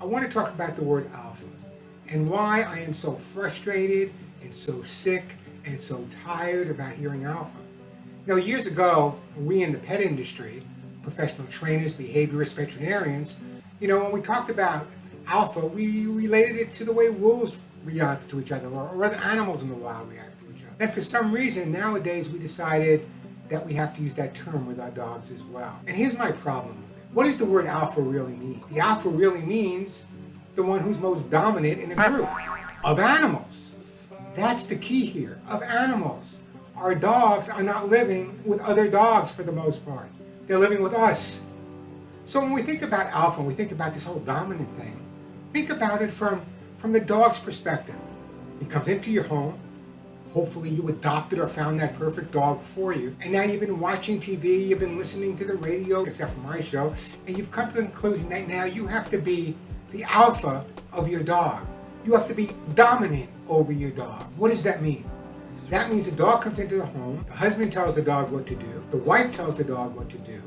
I want to talk about the word alpha and why I am so frustrated and so sick and so tired about hearing alpha. You know, years ago, we in the pet industry, professional trainers, behaviorists, veterinarians, when we talked about alpha, we related it to the way wolves react to each other or other animals in the wild react to each other. And for some reason, nowadays, we decided that we have to use that term with our dogs as well. And here's my problem with it. What does the word alpha really mean? The alpha really means the one who's most dominant in a group of animals. That's the key here, of animals. Our dogs are not living with other dogs for the most part. They're living with us. So when we think about alpha, and we think about this whole dominant thing, think about it from the dog's perspective. He comes into your home. Hopefully you adopted or found that perfect dog for you. And now you've been watching TV, you've been listening to the radio, except for my show, and you've come to the conclusion that now you have to be the alpha of your dog. You have to be dominant over your dog. What does that mean? That means the dog comes into the home, the husband tells the dog what to do, the wife tells the dog what to do,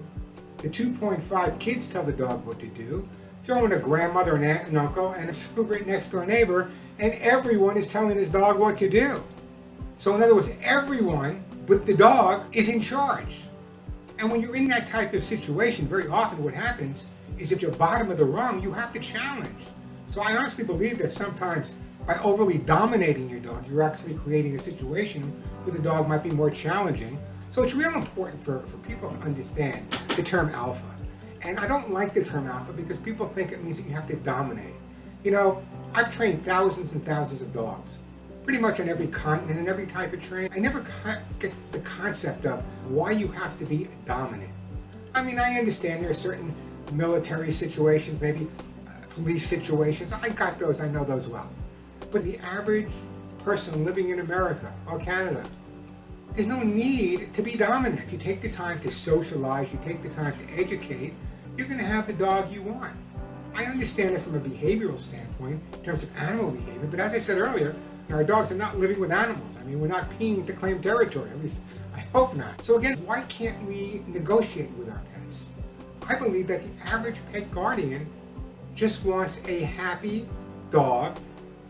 the 2.5 kids tell the dog what to do, throw in a grandmother, an aunt, and uncle, and a super next door neighbor, and everyone is telling his dog what to do. So in other words, everyone but the dog is in charge. And when you're in that type of situation, very often what happens is if you're bottom of the rung, you have to challenge. So I honestly believe that sometimes by overly dominating your dog, you're actually creating a situation where the dog might be more challenging. So it's real important for people to understand the term alpha. And I don't like the term alpha because people think it means that you have to dominate. I've trained thousands and thousands of dogs, pretty much on every continent and every type of training. I never get the concept of why you have to be dominant. I mean, I understand there are certain military situations, maybe police situations. I got those, I know those well. But the average person living in America or Canada, there's no need to be dominant. If you take the time to socialize, you take the time to educate, you're going to have the dog you want. I understand it from a behavioral standpoint in terms of animal behavior, but as I said earlier, our dogs are not living with animals. I mean, we're not peeing to claim territory, at least I hope not. So again, why can't we negotiate with our pets? I believe that the average pet guardian just wants a happy dog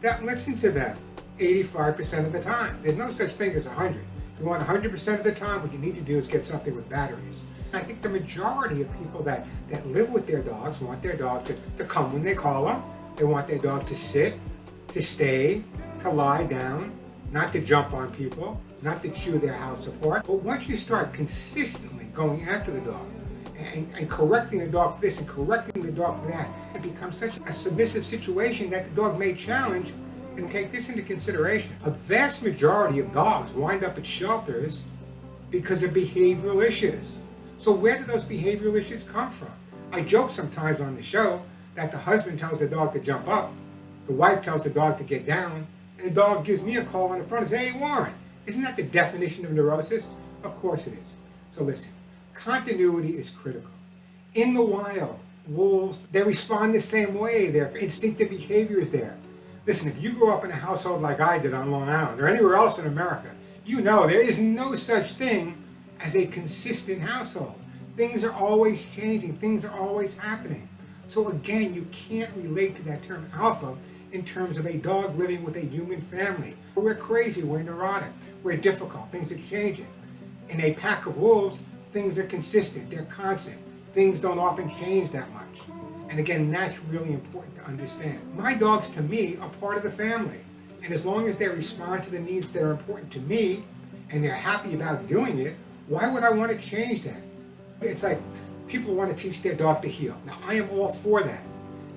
that listens to them 85% of the time. There's no such thing as 100. You want 100% of the time, what you need to do is get something with batteries. I think the majority of people that live with their dogs want their dog to come when they call them. They want their dog to sit, to stay, to lie down, not to jump on people, not to chew their house apart. But once you start consistently going after the dog and correcting the dog for this and correcting the dog for that, it becomes such a submissive situation that the dog may challenge. And take this into consideration. A vast majority of dogs wind up at shelters because of behavioral issues. So where do those behavioral issues come from? I joke sometimes on the show that the husband tells the dog to jump up, the wife tells the dog to get down, and the dog gives me a call on the front and says, "Hey Warren, isn't that the definition of neurosis?" Of course it is. So listen, continuity is critical. In the wild, wolves, they respond the same way. Their instinctive behavior is there. Listen, if you grew up in a household like I did on Long Island or anywhere else in America, you know there is no such thing as a consistent household. Things are always changing. Things are always happening. So again, you can't relate to that term alpha in terms of a dog living with a human family. We're crazy, we're neurotic, we're difficult, things are changing. In a pack of wolves, things are consistent, they're constant. Things don't often change that much. And again, that's really important to understand. My dogs, to me, are part of the family. And as long as they respond to the needs that are important to me, and they're happy about doing it, why would I want to change that? It's like people want to teach their dog to heel. Now, I am all for that.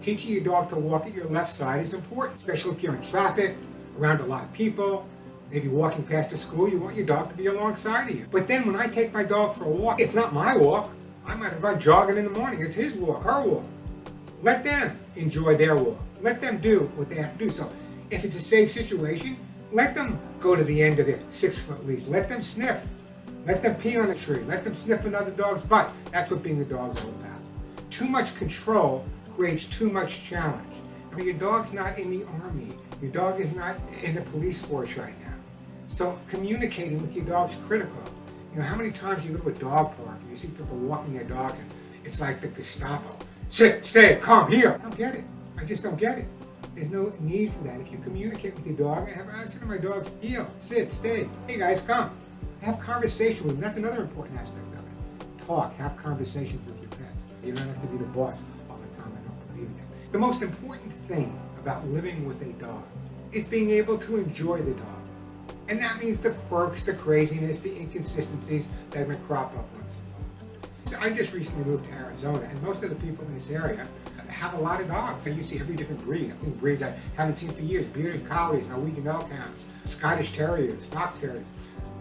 Teaching your dog to walk at your left side is important, especially if you're in traffic, around a lot of people, maybe walking past a school, you want your dog to be alongside of you. But then when I take my dog for a walk, it's not my walk. I might have gone jogging in the morning. It's his walk, her walk. Let them enjoy their walk. Let them do what they have to do. So if it's a safe situation, let them go to the end of their 6-foot leash. Let them sniff. Let them pee on a tree. Let them sniff another dog's butt. That's what being a dog's all about. Too much control creates too much challenge. I mean, your dog's not in the army. Your dog is not in the police force right now. So communicating with your dog is critical. How many times you go to a dog park and you see people walking their dogs and it's like the Gestapo. Sit, stay, come, here. I don't get it. I just don't get it. There's no need for that. If you communicate with your dog and have answer to my dog's heel, sit, stay. Hey guys, come. Have conversation with them. That's another important aspect of it. Talk, have conversations with your pets. You don't have to be the boss all the time. I don't believe in that. The most important thing about living with a dog is being able to enjoy the dog. And that means the quirks, the craziness, the inconsistencies that may crop up once in a while. So I just recently moved to Arizona, and most of the people in this area have a lot of dogs. And you see every different breed. I think breeds I haven't seen for years. Bearded collies, Norwegian Elkhounds, Scottish Terriers, Fox Terriers.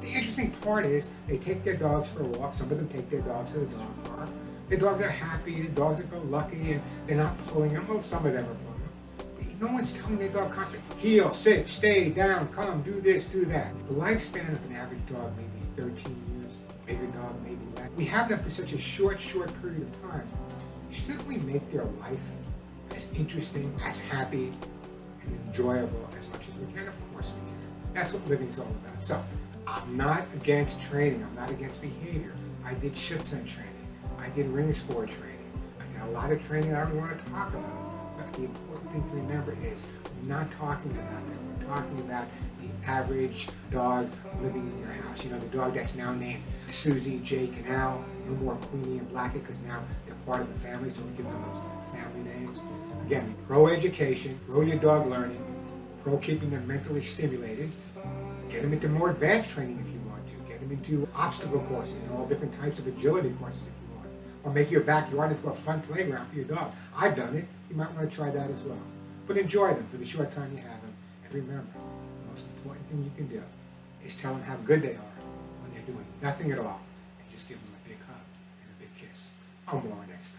The interesting part is they take their dogs for a walk. Some of them take their dogs to the dog park. The dogs are happy, the dogs are go-lucky, and they're not pulling them. Well, some of them are pulling them. No one's telling their dog constantly, heel, sit, stay, down, come, do this, do that. The lifespan of an average dog may be 13 years, bigger dog maybe less. We have them for such a short period of time. Shouldn't we make their life as interesting, as happy, and enjoyable as much as we can? Of course we can. That's what living's all about. So, I'm not against training. I'm not against behavior. I did Schutzhund training. I did ring sport training. I got a lot of training I don't want to talk about. But the important thing to remember is we're not talking about that. We're talking about the average dog living in your house. You know, the dog that's now named Susie, Jake, and Al. No more Queenie and Blackie because now they're part of the family, so we give them those family names. Again, pro-education, pro your dog learning, pro keeping them mentally stimulated. Get them into more advanced training if you want to. Get them into obstacle courses and all different types of agility courses if you want. Or make your backyard into a fun playground for your dog. I've done it. You might want to try that as well. But enjoy them for the short time you have them. And remember, the most important thing you can do is tell them how good they are when they're doing nothing at all. And just give them a big hug and a big kiss. I'll more next time.